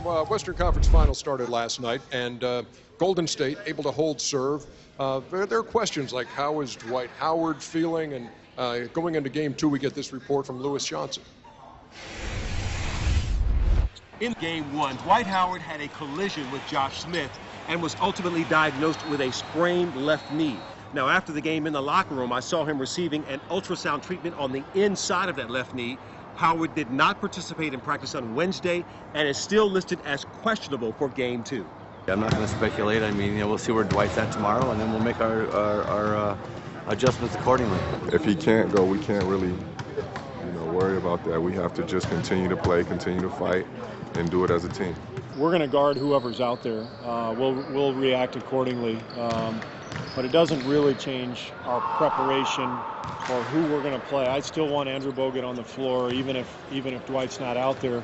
Western Conference Finals started last night, and Golden State able to hold serve. There are questions like, how is Dwight Howard feeling? And going into Game 2, we get this report from Lewis Johnson. In Game 1, Dwight Howard had a collision with Josh Smith and was ultimately diagnosed with a sprained left knee. Now, after the game in the locker room, I saw him receiving an ultrasound treatment on the inside of that left knee. Howard did not participate in practice on Wednesday and is still listed as questionable for Game 2. I'm not going to speculate. I mean, we'll see where Dwight's at tomorrow, and then we'll make our adjustments accordingly. If he can't go, we can't really, worry about that. We have to just continue to play, continue to fight, and do it as a team. We're going to guard whoever's out there. We'll react accordingly, but it doesn't really change our preparation or who we're going to play. I still want Andrew Bogut on the floor, even if Dwight's not out there.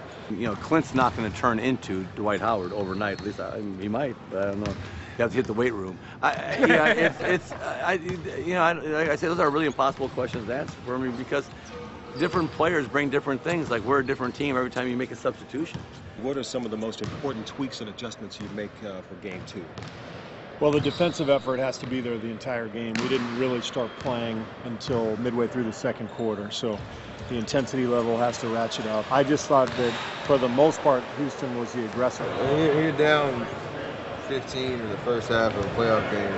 Clint's not going to turn into Dwight Howard overnight. At least he might, but I don't know. You have to hit the weight room. Like I said, those are really impossible questions to answer for me because different players bring different things. Like, we're a different team every time you make a substitution. What are some of the most important tweaks and adjustments you make for Game 2? Well, the defensive effort has to be there the entire game. We didn't really start playing until midway through the second quarter, so the intensity level has to ratchet up. I just thought that, for the most part, Houston was the aggressor. When you're down 15 in the first half of a playoff game,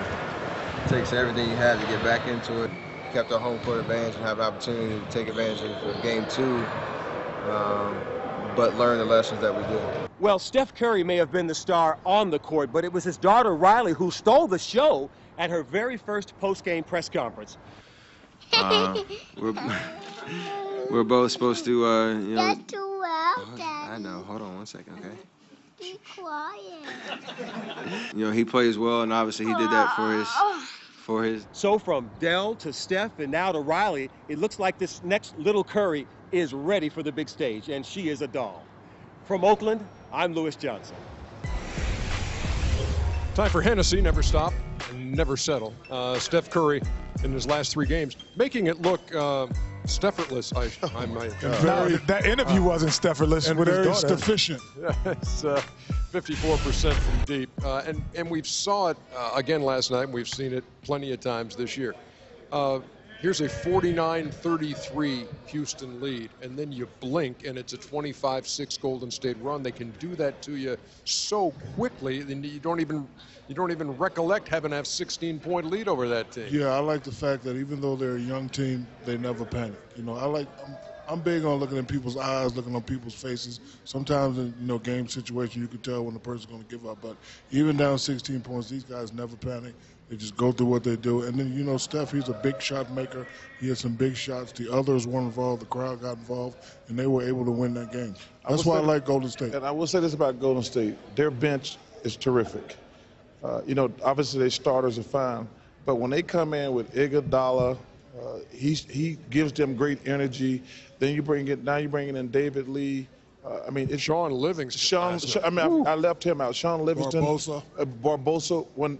it takes everything you have to get back into it. Kept our home court advantage and have an opportunity to take advantage of Game 2, but learn the lessons that we did. Well, Steph Curry may have been the star on the court, but it was his daughter Riley who stole the show at her very first post-game press conference. We're both supposed to, That's too loud, Daddy. I know. Hold on one second, okay? Be quiet. He plays well, and obviously he did that for his. So from Dell to Steph and now to Riley, it looks like this next little Curry is ready for the big stage, and she is a doll. From Oakland, I'm Lewis Johnson. Time for Hennessy, never stop and never settle. Steph Curry in his last 3 games, making it look Steffortless. That interview wasn't Steffortless, and very sufficient. It's 54% from deep, and we saw it again last night. And we've seen it plenty of times this year. Here's a 49-33 Houston lead, and then you blink, and it's a 25-6 Golden State run. They can do that to you so quickly, and you don't even recollect having a 16-point lead over that team. Yeah, I like the fact that even though they're a young team, they never panic. I'm big on looking in people's eyes, looking on people's faces. Sometimes in game situation, you can tell when the person's going to give up. But even down 16 points, these guys never panic. They just go through what they do. And then, Steph, he's a big shot maker. He had some big shots. The others weren't involved. The crowd got involved, and they were able to win that game. That's why I like Golden State. And I will say this about Golden State. Their bench is terrific. Obviously their starters are fine. But when they come in with Iguodala, he gives them great energy. Then you're bringing in David Lee. It's Sean Livingston. I left him out. Sean Livingston, Barbosa. When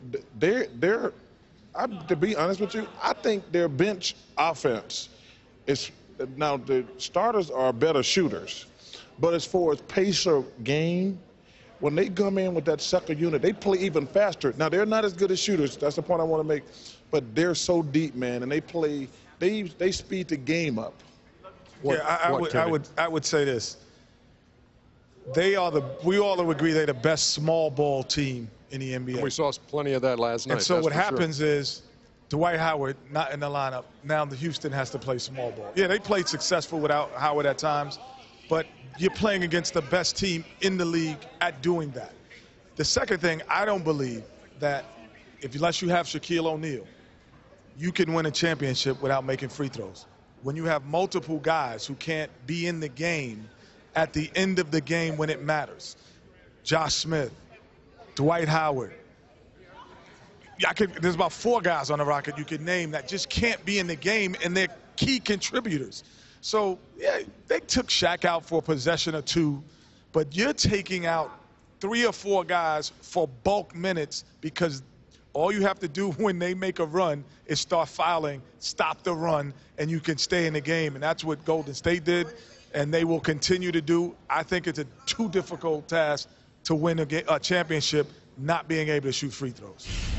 to be honest with you, I think their bench offense is now the starters are better shooters, but as far as pace of game, when they come in with that second unit, they play even faster. Now they're not as good as shooters. That's the point I want to make, but they're so deep, man, and they speed the game up. I would say this. We all agree they're the best small ball team in the NBA. And we saw plenty of that last night. And so what happens is Dwight Howard not in the lineup. Now the Houston has to play small ball. Yeah, they played successful without Howard at times, but you're playing against the best team in the league at doing that. The second thing, I don't believe that unless you have Shaquille O'Neal, you can win a championship without making free throws. When you have multiple guys who can't be in the game at the end of the game when it matters. Josh Smith, Dwight Howard. There's about 4 guys on the Rocket you can name that just can't be in the game, and they're key contributors. So, yeah, they took Shaq out for a possession or 2, but you're taking out 3 or 4 guys for bulk minutes because all you have to do when they make a run is start fouling, stop the run, and you can stay in the game. And that's what Golden State did, and they will continue to do. I think it's a too difficult task to win a championship not being able to shoot free throws.